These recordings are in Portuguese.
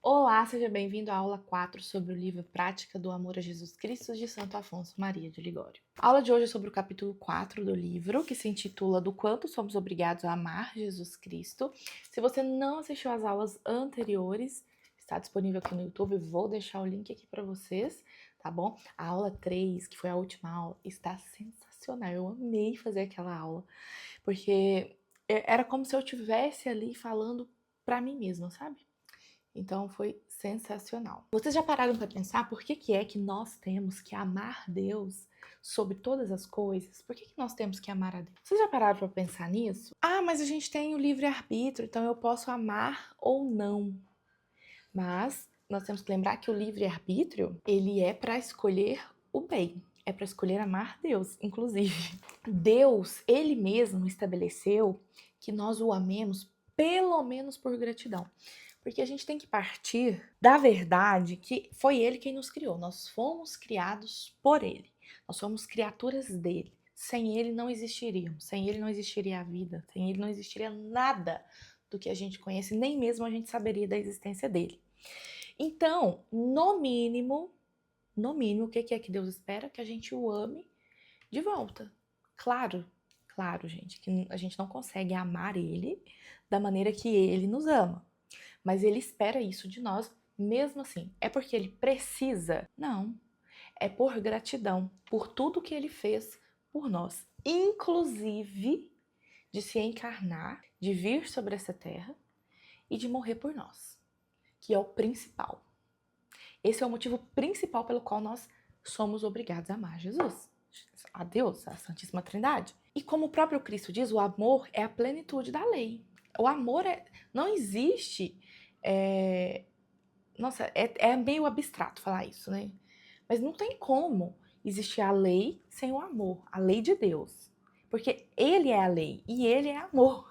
Olá, seja bem-vindo à aula 4 sobre o livro Prática do Amor a Jesus Cristo de Santo Afonso Maria de Ligório. A aula de hoje é sobre o capítulo 4 do livro, que se intitula Do Quanto Somos Obrigados a Amar Jesus Cristo. Se você não assistiu às aulas anteriores, está disponível aqui no YouTube, vou deixar o link aqui para vocês, tá bom? A aula 3, que foi a última aula, está sensacional, eu amei fazer aquela aula, porque era como se eu estivesse ali falando para mim mesma, sabe? Então foi sensacional. Vocês já pararam para pensar por que é que nós temos que amar Deus sobre todas as coisas? Por que nós temos que amar a Deus? Vocês já pararam para pensar nisso? Ah, mas a gente tem o livre-arbítrio, então eu posso amar ou não. Mas nós temos que lembrar que o livre-arbítrio, ele é para escolher o bem. É para escolher amar Deus, inclusive. Deus, ele mesmo estabeleceu que nós o amemos pelo menos por gratidão. Porque a gente tem que partir da verdade que foi ele quem nos criou. Nós fomos criados por ele. Nós somos criaturas dele. Sem ele não existiríamos. Sem ele não existiria a vida. Sem ele não existiria nada do que a gente conhece. Nem mesmo a gente saberia da existência dele. Então, no mínimo, o que é que Deus espera? Que a gente o ame de volta. Claro, gente, que a gente não consegue amar ele da maneira que ele nos ama. Mas ele espera isso de nós mesmo assim. É porque ele precisa? Não. É por gratidão, por tudo que ele fez por nós. Inclusive de se encarnar, de vir sobre essa terra e de morrer por nós, que é o principal. Esse é o motivo principal pelo qual nós somos obrigados a amar Jesus, a Deus, a Santíssima Trindade. E como o próprio Cristo diz, o amor é a plenitude da lei. O amor não existe. Nossa, é meio abstrato falar isso, né? Mas não tem como existir a lei sem o amor, a lei de Deus. Porque ele é a lei e ele é amor.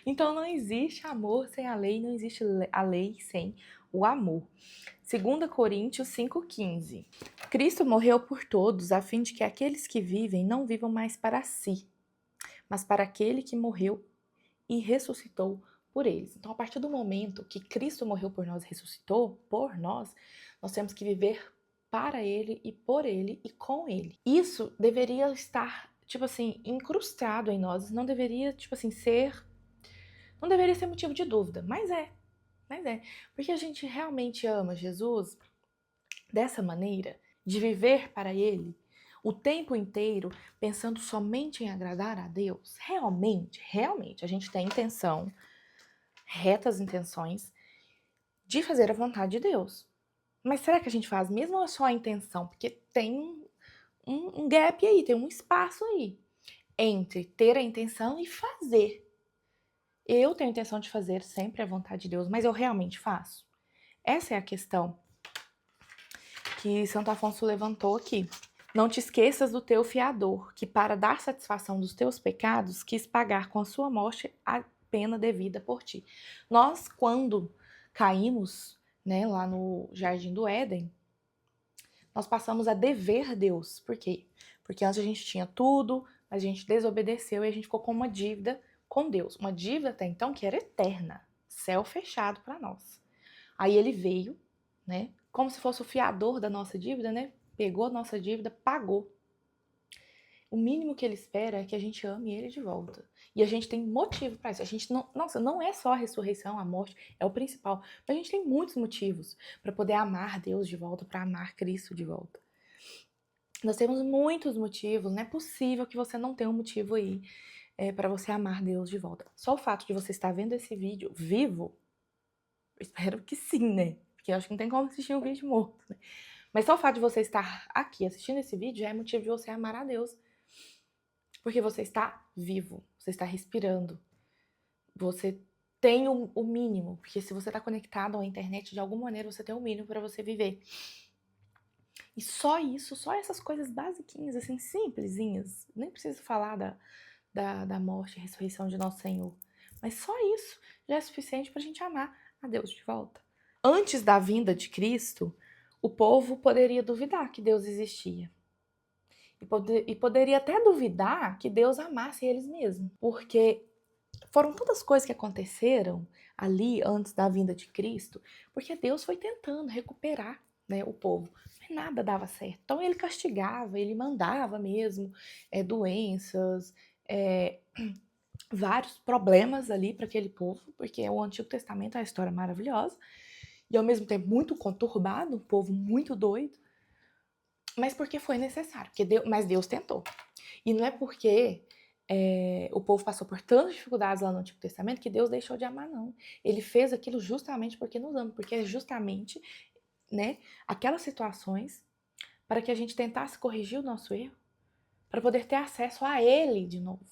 Então não existe amor sem a lei, não existe a lei sem o amor. 2 Coríntios 5,15. Cristo morreu por todos, a fim de que aqueles que vivem não vivam mais para si, mas para aquele que morreu e ressuscitou por eles. Então, a partir do momento que Cristo morreu por nós e ressuscitou por nós, nós temos que viver para ele e por ele e com ele. Isso deveria estar, tipo assim, incrustado em nós, não deveria, tipo assim, não deveria ser motivo de dúvida, mas é. Porque a gente realmente ama Jesus dessa maneira, de viver para ele o tempo inteiro pensando somente em agradar a Deus. Realmente, a gente tem intenção, retas intenções, de fazer a vontade de Deus. Mas será que a gente faz mesmo ou é só a intenção? Porque tem um gap aí, tem um espaço aí entre ter a intenção e fazer. Eu tenho a intenção de fazer sempre a vontade de Deus, mas eu realmente faço? Essa é a questão que Santo Afonso levantou aqui. Não te esqueças do teu fiador, que para dar satisfação dos teus pecados, quis pagar com a sua morte a pena devida por ti. Nós, quando caímos, né, lá no Jardim do Éden, nós passamos a dever Deus. Por quê? Porque antes a gente tinha tudo, a gente desobedeceu e a gente ficou com uma dívida com Deus. Uma dívida até então que era eterna, céu fechado para nós. Aí ele veio, né, como se fosse o fiador da nossa dívida, né? Pegou a nossa dívida, pagou. O mínimo que ele espera é que a gente ame ele de volta. E a gente tem motivo para isso. A gente não, nossa, não é só a ressurreição, a morte, é o principal. Mas a gente tem muitos motivos para poder amar Deus de volta, para amar Cristo de volta. Nós temos muitos motivos, não é possível que você não tenha um motivo aí para você amar Deus de volta. Só o fato de você estar vendo esse vídeo vivo, eu espero que sim, né? Porque eu acho que não tem como assistir um vídeo morto, né? Mas só o fato de você estar aqui assistindo esse vídeo já é motivo de você amar a Deus. Porque você está vivo, você está respirando. Você tem o mínimo. Porque se você está conectado à internet, de alguma maneira você tem o mínimo para você viver. E só isso, só essas coisas basiquinhas, assim, simplesinhas. Nem preciso falar da morte e ressurreição de nosso Senhor. Mas só isso já é suficiente para a gente amar a Deus de volta. Antes da vinda de Cristo, o povo poderia duvidar que Deus existia. E poderia até duvidar que Deus amasse eles mesmos. Porque foram tantas coisas que aconteceram ali antes da vinda de Cristo, porque Deus foi tentando recuperar, né, o povo, mas nada dava certo. Então ele castigava, ele mandava mesmo doenças, é, vários problemas ali para aquele povo, porque o Antigo Testamento é uma história maravilhosa e ao mesmo tempo muito conturbado, um povo muito doido, mas porque foi necessário, mas Deus tentou. E não é porque o povo passou por tantas dificuldades lá no Antigo Testamento que Deus deixou de amar, não. Ele fez aquilo justamente porque nos ama, porque é justamente, né, aquelas situações para que a gente tentasse corrigir o nosso erro, para poder ter acesso a Ele de novo.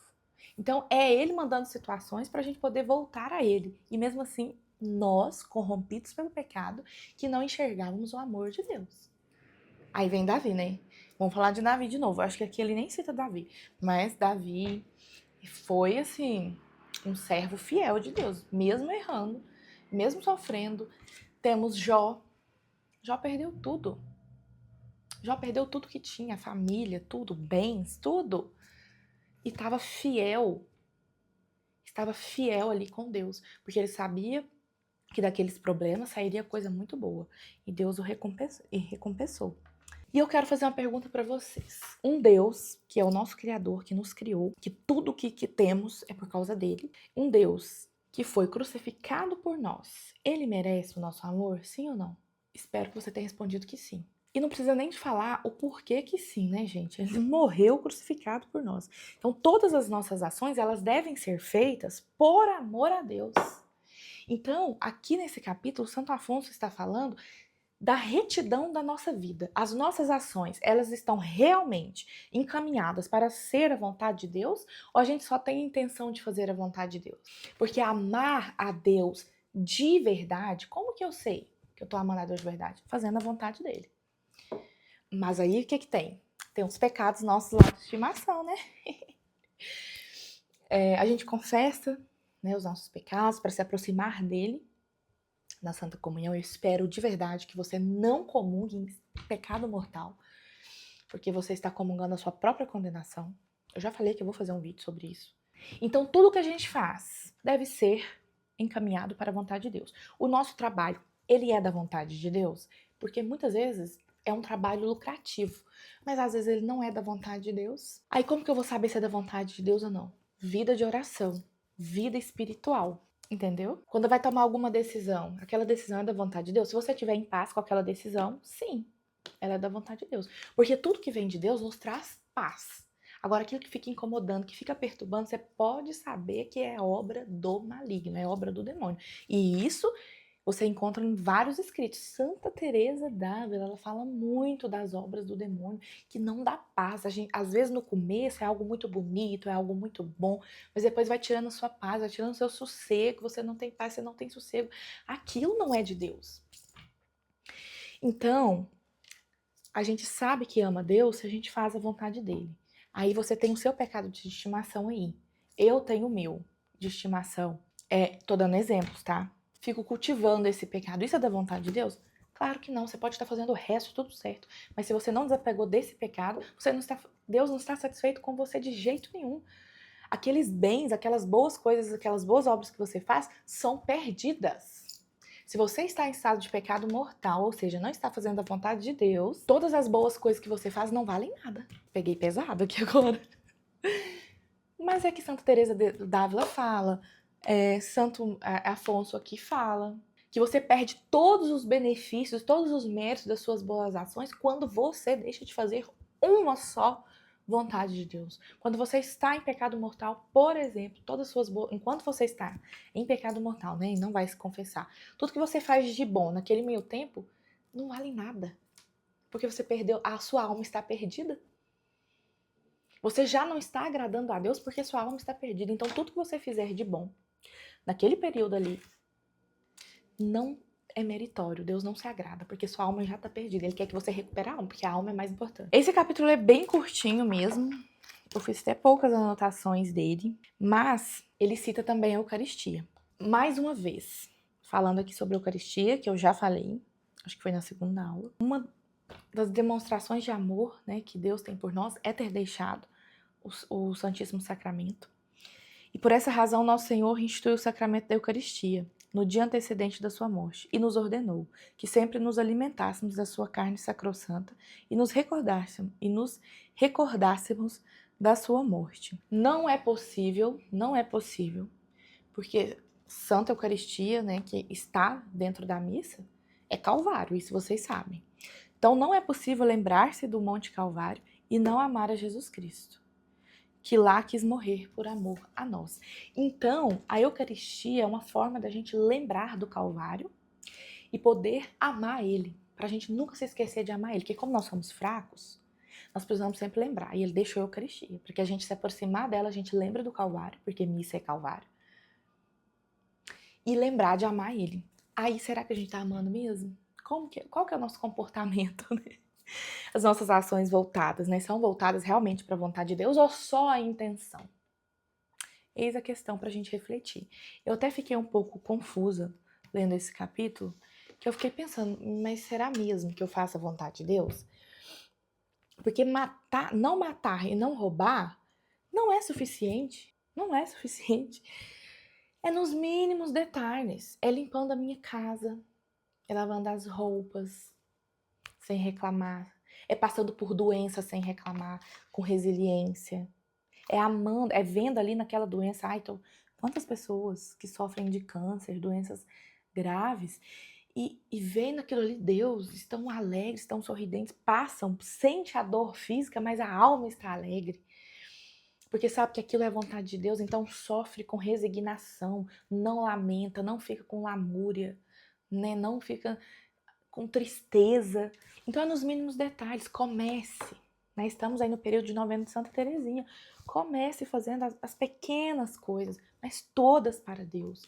Então, é Ele mandando situações para a gente poder voltar a Ele. E mesmo assim, nós, corrompidos pelo pecado, que não enxergávamos o amor de Deus. Aí vem Davi, né? Vamos falar de Davi de novo. Eu acho que aqui ele nem cita Davi. Mas Davi foi, assim, um servo fiel de Deus. Mesmo errando, mesmo sofrendo. Temos Jó. Jó perdeu tudo. Jó perdeu tudo que tinha. Família, tudo, bens, tudo. E estava fiel. Estava fiel ali com Deus. Porque ele sabia que daqueles problemas sairia coisa muito boa. E Deus o recompensou. E eu quero fazer uma pergunta para vocês. Um Deus, que é o nosso Criador, que nos criou, que tudo que temos é por causa dele. Um Deus que foi crucificado por nós. Ele merece o nosso amor, sim ou não? Espero que você tenha respondido que sim. E não precisa nem de falar o porquê que sim, né, gente? Ele morreu crucificado por nós. Então, todas as nossas ações, elas devem ser feitas por amor a Deus. Então, aqui nesse capítulo, Santo Afonso está falando da retidão da nossa vida. As nossas ações, elas estão realmente encaminhadas para ser a vontade de Deus ou a gente só tem a intenção de fazer a vontade de Deus? Porque amar a Deus de verdade, como que eu sei que eu tô amando a Deus de verdade? Fazendo a vontade dele. Mas aí o que que tem? Tem os pecados nossos lá de estimação, né? A gente confessa, né, os nossos pecados para se aproximar dele na Santa Comunhão. Eu espero de verdade que você não comungue em pecado mortal, porque você está comungando a sua própria condenação. Eu já falei que eu vou fazer um vídeo sobre isso. Então, tudo que a gente faz deve ser encaminhado para a vontade de Deus. O nosso trabalho, ele é da vontade de Deus, porque muitas vezes é um trabalho lucrativo, mas às vezes ele não é da vontade de Deus. Aí como que eu vou saber se é da vontade de Deus ou não? Vida de oração, vida espiritual. Entendeu? Quando vai tomar alguma decisão, aquela decisão é da vontade de Deus. Se você estiver em paz com aquela decisão, sim, ela é da vontade de Deus. Porque tudo que vem de Deus nos traz paz. Agora, aquilo que fica incomodando, que fica perturbando, você pode saber que é obra do maligno, é obra do demônio. E isso você encontra em vários escritos. Santa Teresa d'Ávila, ela fala muito das obras do demônio, que não dá paz. Às vezes no começo é algo muito bonito, é algo muito bom, mas depois vai tirando a sua paz, vai tirando o seu sossego, você não tem paz, você não tem sossego. Aquilo não é de Deus. Então, a gente sabe que ama Deus se a gente faz a vontade dele. Aí você tem o seu pecado de estimação aí. Eu tenho o meu de estimação. Tô dando exemplos, tá? Fico cultivando esse pecado. Isso é da vontade de Deus? Claro que não. Você pode estar fazendo o resto tudo certo. Mas se você não desapegou desse pecado, Deus não está satisfeito com você de jeito nenhum. Aqueles bens, aquelas boas coisas, aquelas boas obras que você faz são perdidas. Se você está em estado de pecado mortal, ou seja, não está fazendo a vontade de Deus, todas as boas coisas que você faz não valem nada. Peguei pesado aqui agora. Mas é que Santa Teresa d'Ávila fala, Santo Afonso aqui fala, que você perde todos os benefícios, todos os méritos das suas boas ações quando você deixa de fazer uma só vontade de Deus. Quando você está em pecado mortal, por exemplo, enquanto você está em pecado mortal, né, e não vai se confessar, tudo que você faz de bom naquele meio tempo não vale nada. Porque você perdeu, a sua alma está perdida. Você já não está agradando a Deus porque sua alma está perdida. Então, tudo que você fizer de bom naquele período ali não é meritório. Deus não se agrada porque sua alma já está perdida. Ele quer que você recupere a alma, porque a alma é mais importante. Esse capítulo é bem curtinho mesmo. Eu fiz até poucas anotações dele, mas ele cita também a Eucaristia. Mais uma vez, falando aqui sobre a Eucaristia, que eu já falei, acho que foi na segunda aula. Uma das demonstrações de amor, né, que Deus tem por nós é ter deixado o Santíssimo Sacramento. E por essa razão, nosso Senhor instituiu o sacramento da Eucaristia, no dia antecedente da sua morte, e nos ordenou que sempre nos alimentássemos da sua carne sacrossanta e nos recordássemos da sua morte. Não é possível, porque Santa Eucaristia, né, que está dentro da missa, é Calvário, isso vocês sabem. Então não é possível lembrar-se do Monte Calvário e não amar a Jesus Cristo, que lá quis morrer por amor a nós. Então, a Eucaristia é uma forma da gente lembrar do Calvário e poder amar Ele, para a gente nunca se esquecer de amar Ele, porque como nós somos fracos, nós precisamos sempre lembrar, e Ele deixou a Eucaristia, porque a gente se aproximar dela, a gente lembra do Calvário, porque missa é Calvário, e lembrar de amar Ele. Aí, será que a gente está amando mesmo? Qual que é o nosso comportamento, né? As nossas ações voltadas, né? São voltadas realmente para a vontade de Deus ou só a intenção? Eis a questão para a gente refletir. Eu até fiquei um pouco confusa lendo esse capítulo, que eu fiquei pensando, mas será mesmo que eu faço a vontade de Deus? Porque não matar e não roubar não é suficiente. Não é suficiente. É nos mínimos detalhes. É limpando a minha casa, é lavando as roupas sem reclamar, é passando por doença sem reclamar, com resiliência. É amando, é vendo ali naquela doença, quantas pessoas que sofrem de câncer, doenças graves, e vendo aquilo ali, Deus, estão alegres, estão sorridentes, passam, sente a dor física, mas a alma está alegre. Porque sabe que aquilo é a vontade de Deus, então sofre com resignação, não lamenta, não fica com lamúria, né? Não fica com tristeza. Então é nos mínimos detalhes, comece. Né? Estamos aí no período de novena de Santa Teresinha. Comece fazendo as pequenas coisas, mas todas para Deus.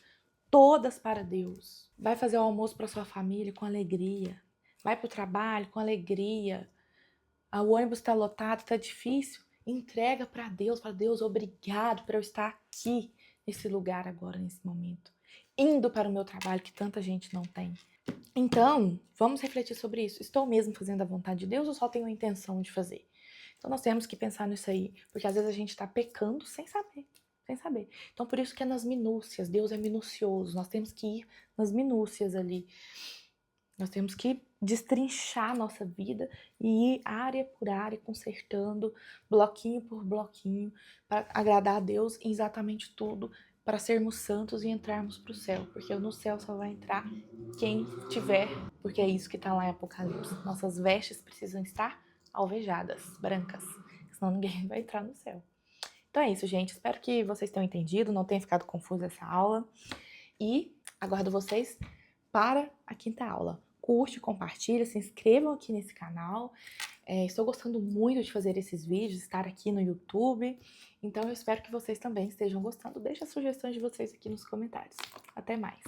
Todas para Deus. Vai fazer o almoço para sua família com alegria. Vai para o trabalho com alegria. O ônibus está lotado, está difícil. Entrega para Deus. Fala, Deus, obrigado por eu estar aqui, nesse lugar agora, nesse momento. Indo para o meu trabalho, que tanta gente não tem. Então, vamos refletir sobre isso. Estou mesmo fazendo a vontade de Deus ou só tenho a intenção de fazer? Então, nós temos que pensar nisso aí, porque às vezes a gente está pecando sem saber. Então, por isso que é nas minúcias. Deus é minucioso. Nós temos que ir nas minúcias ali. Nós temos que destrinchar a nossa vida e ir área por área, consertando, bloquinho por bloquinho, para agradar a Deus em exatamente tudo, para sermos santos e entrarmos para o céu. Porque no céu só vai entrar quem tiver, porque é isso que está lá em Apocalipse. Nossas vestes precisam estar alvejadas, brancas, senão ninguém vai entrar no céu. Então é isso, gente. Espero que vocês tenham entendido, não tenha ficado confusa essa aula. E aguardo vocês para a quinta aula. Curte, compartilha, se inscrevam aqui nesse canal. Estou gostando muito de fazer esses vídeos, estar aqui no YouTube. Então eu espero que vocês também estejam gostando. Deixe as sugestões de vocês aqui nos comentários. Até mais!